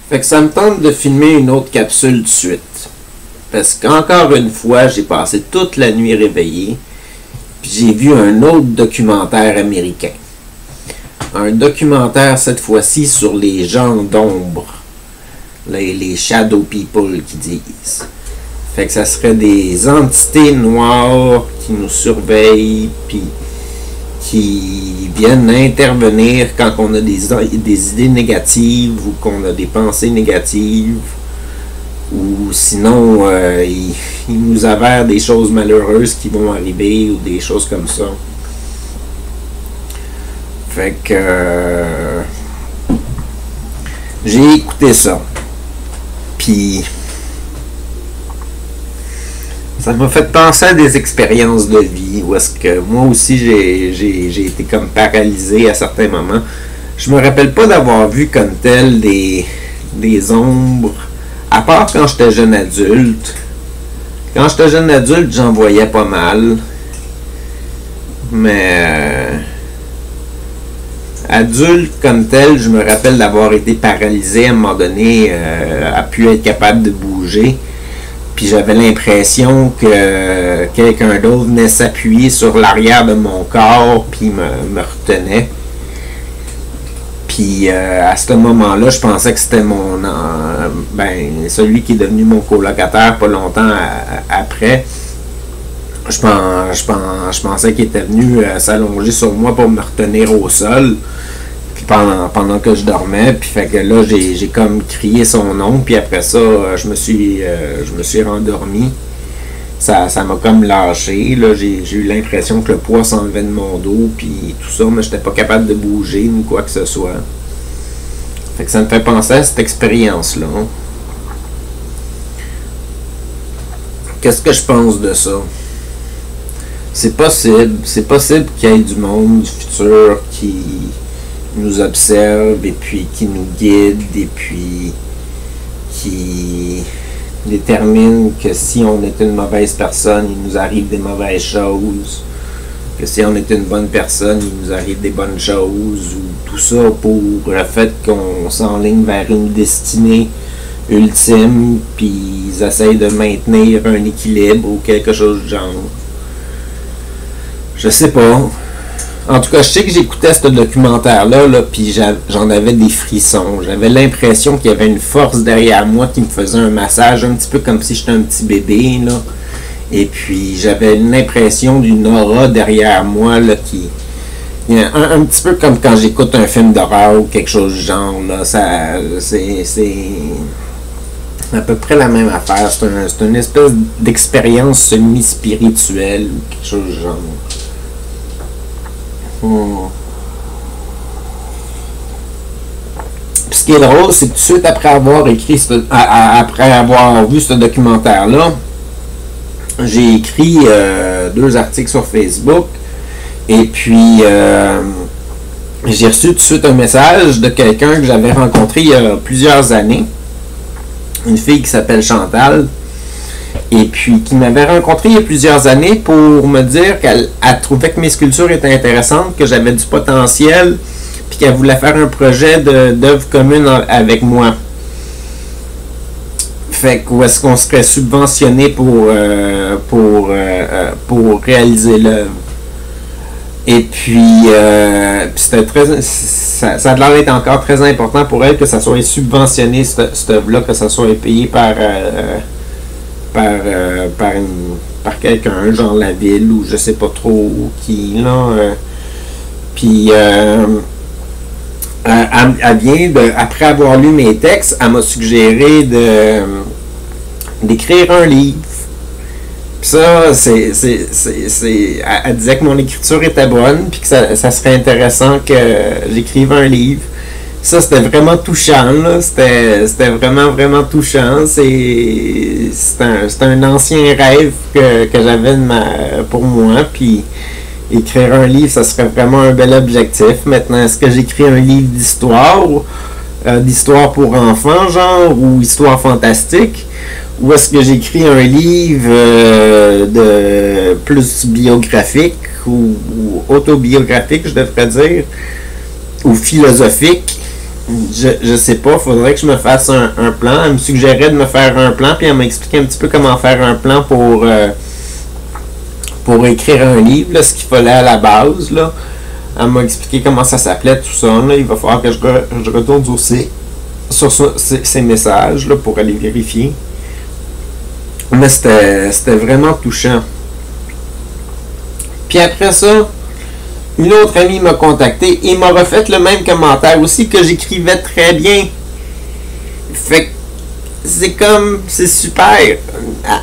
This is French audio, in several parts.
Fait que ça me tente de filmer une autre capsule de suite. Parce qu'encore une fois, j'ai passé toute la nuit réveillé. Puis j'ai vu un autre documentaire américain. Un documentaire cette fois-ci sur les gens d'ombre. Les shadow people qui disent. Fait que ça serait des entités noires qui nous surveillent, puis qui viennent intervenir quand on a des idées négatives ou qu'on a des pensées négatives, ou sinon ils nous avèrent des choses malheureuses qui vont arriver ou des choses comme ça. Fait que j'ai écouté ça. Puis ça m'a fait penser à des expériences de vie où est-ce que moi aussi j'ai été comme paralysé à certains moments. Je me rappelle pas d'avoir vu comme tel des ombres, à part quand j'étais jeune adulte. Quand j'étais jeune adulte, j'en voyais pas mal. Mais adulte comme tel, je me rappelle d'avoir été paralysé à un moment donné, à plus être capable de bouger. Puis j'avais l'impression que quelqu'un d'autre venait s'appuyer sur l'arrière de mon corps puis me retenait. Puis à ce moment-là, je pensais que c'était celui qui est devenu mon colocataire pas longtemps après. Je pensais qu'il était venu s'allonger sur moi pour me retenir au sol. Puis pendant que je dormais, puis fait que là j'ai comme crié son nom, puis après ça je me suis rendormi. Ça m'a comme lâché, là j'ai eu l'impression que le poids s'enlevait de mon dos, puis tout ça, mais j'étais pas capable de bouger ni quoi que ce soit. Fait que ça me fait penser à cette expérience-là. Qu'est-ce que je pense de ça? C'est possible qu'il y ait du monde du futur qui nous observe et puis qui nous guide et puis qui détermine que si on est une mauvaise personne, il nous arrive des mauvaises choses, que si on est une bonne personne, il nous arrive des bonnes choses, ou tout ça pour le fait qu'on s'enligne vers une destinée ultime, puis ils essayent de maintenir un équilibre ou quelque chose du genre. Je sais pas. En tout cas, je sais que j'écoutais ce documentaire-là, puis j'en avais des frissons. J'avais l'impression qu'il y avait une force derrière moi qui me faisait un massage, un petit peu comme si j'étais un petit bébé, là. Et puis, j'avais l'impression d'une aura derrière moi, là, qui... Un petit peu comme quand j'écoute un film d'horreur ou quelque chose du genre, là. C'est à peu près la même affaire. C'est une espèce d'expérience semi-spirituelle ou quelque chose du genre. Puis ce qui est drôle, c'est que tout de suite après avoir après avoir vu ce documentaire-là, j'ai écrit 2 articles sur Facebook et puis j'ai reçu tout de suite un message de quelqu'un que j'avais rencontré il y a plusieurs années, une fille qui s'appelle Chantal, et puis qui m'avait rencontré il y a plusieurs années pour me dire qu'elle trouvait que mes sculptures étaient intéressantes, que j'avais du potentiel, puis qu'elle voulait faire un projet d'œuvre commune avec moi. Fait que où est-ce qu'on serait subventionné pour réaliser l'œuvre. Et puis c'était ça a l'air d'être encore très important pour elle que ça soit subventionné, cette œuvre-là, que ça soit payé par quelqu'un, genre la ville ou je sais pas trop qui, là. Puis elle vient après avoir lu mes textes, elle m'a suggéré d'écrire un livre. Puis ça, elle disait que mon écriture était bonne, puis que ça serait intéressant que j'écrive un livre. Ça, c'était vraiment touchant, là. C'était vraiment, vraiment touchant. C'est un ancien rêve que j'avais pour moi, puis écrire un livre, ça serait vraiment un bel objectif. Maintenant, est-ce que j'écris un livre d'histoire pour enfants, genre, ou histoire fantastique, ou est-ce que j'écris un livre de plus biographique ou autobiographique, je devrais dire, ou philosophique? Je sais pas, faudrait que je me fasse un plan. Elle me suggérait de me faire un plan, puis elle m'a expliqué un petit peu comment faire un plan pour écrire un livre, là, ce qu'il fallait à la base. Là. Elle m'a expliqué comment ça s'appelait, tout ça. Là. Il va falloir que je retourne sur ces messages là, pour aller vérifier. Mais c'était vraiment touchant. Puis après ça, une autre amie m'a contacté et m'a refait le même commentaire aussi, que j'écrivais très bien. Fait que c'est super.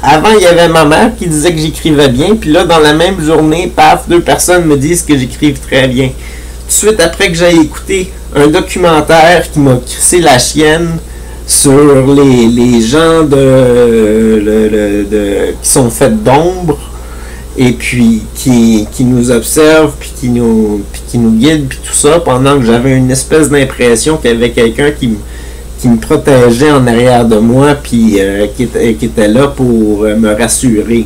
Avant, il y avait ma mère qui disait que j'écrivais bien, puis là, dans la même journée, paf, 2 personnes me disent que j'écrive très bien. Tout de suite après que j'ai écouté un documentaire qui m'a crissé la chienne sur les gens qui sont faits d'ombre, et puis qui nous observent, puis qui nous guident, puis tout ça, pendant que j'avais une espèce d'impression qu'il y avait quelqu'un qui me protégeait en arrière de moi, puis qui était là pour me rassurer.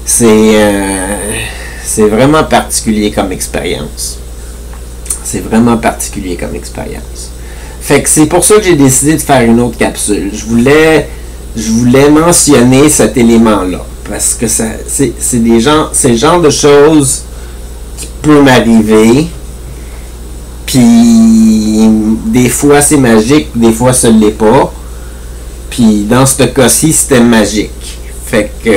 C'est vraiment particulier comme expérience. C'est vraiment particulier comme expérience. Fait que c'est pour ça que j'ai décidé de faire une autre capsule. Je voulais mentionner cet élément-là. Parce que c'est le genre de choses qui peut m'arriver. Puis des fois c'est magique, des fois ce l'est pas. Puis dans ce cas-ci, c'était magique. Fait que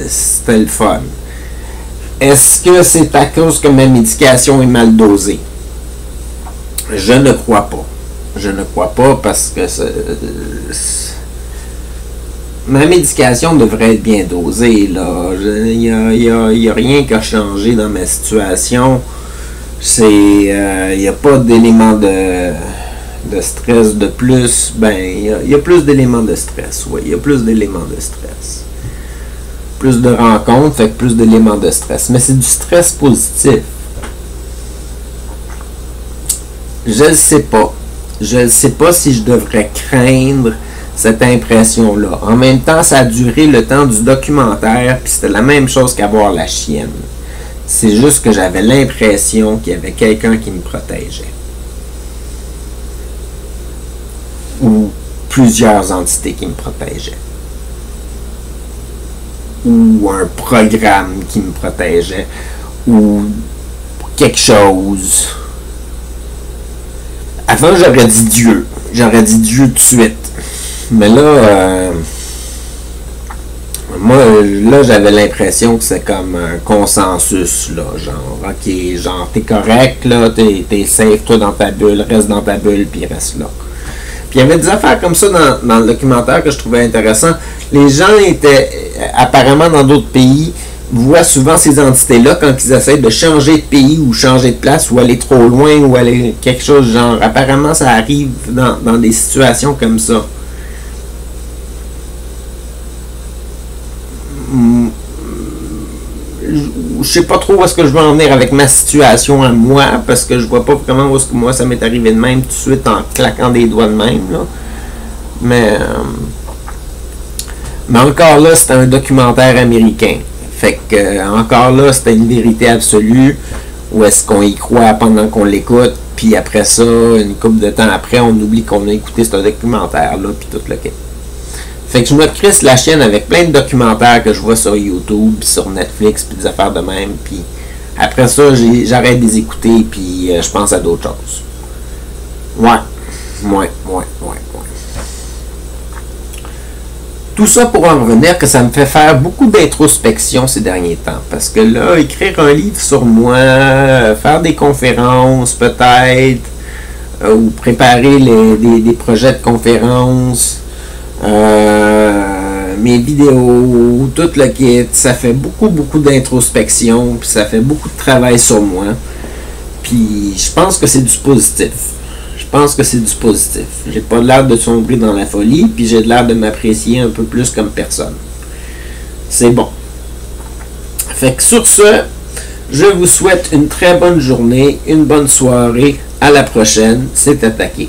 c'était le fun. Est-ce que c'est à cause que ma médication est mal dosée? Je ne crois pas. Je ne crois pas parce que ma médication devrait être bien dosée. Il n'y a rien qui a changé dans ma situation. Il n'y a pas d'éléments de stress de plus. Ben, il y a plus d'éléments de stress. Oui, il y a plus d'éléments de stress. Plus de rencontres, fait que plus d'éléments de stress. Mais c'est du stress positif. Je ne sais pas. Je ne sais pas si je devrais craindre cette impression-là. En même temps, ça a duré le temps du documentaire, puis c'était la même chose qu'avoir la chienne. C'est juste que j'avais l'impression qu'il y avait quelqu'un qui me protégeait. Ou plusieurs entités qui me protégeaient. Ou un programme qui me protégeait. Ou quelque chose. Avant, j'aurais dit Dieu. J'aurais dit Dieu tout de suite. Mais là, moi, là, j'avais l'impression que c'est comme un consensus, là. Genre, ok, genre, t'es correct, là, t'es safe, toi, dans ta bulle, reste dans ta bulle, puis reste là. Puis il y avait des affaires comme ça dans le documentaire que je trouvais intéressant. Les gens étaient, apparemment, dans d'autres pays, voient souvent ces entités-là quand ils essaient de changer de pays ou changer de place ou aller trop loin ou aller quelque chose genre. Apparemment, ça arrive dans des situations comme ça. Je sais pas trop où est-ce que je veux en venir avec ma situation à moi, parce que je vois pas vraiment où est-ce que moi ça m'est arrivé de même tout de suite en claquant des doigts de même, là. Mais encore là, c'était un documentaire américain. Fait que encore là, c'était une vérité absolue. Ou est-ce qu'on y croit pendant qu'on l'écoute, puis après ça, une couple de temps après, on oublie qu'on a écouté ce documentaire-là, puis tout le quai. Fait que je me crisse la chaîne avec plein de documentaires que je vois sur YouTube, puis sur Netflix, puis des affaires de même, puis après ça, j'arrête de les écouter, puis je pense à d'autres choses. Ouais. Tout ça pour en revenir que ça me fait faire beaucoup d'introspection ces derniers temps. Parce que là, écrire un livre sur moi, faire des conférences peut-être, ou préparer des projets de conférences, mes vidéos, tout le kit, ça fait beaucoup d'introspection, puis ça fait beaucoup de travail sur moi. Puis je pense que c'est du positif. J'ai pas l'air de sombrer dans la folie, puis j'ai l'air de m'apprécier un peu plus comme personne. C'est bon. Fait que sur ce, je vous souhaite une très bonne journée, une bonne soirée. À la prochaine. C'est Attaqué.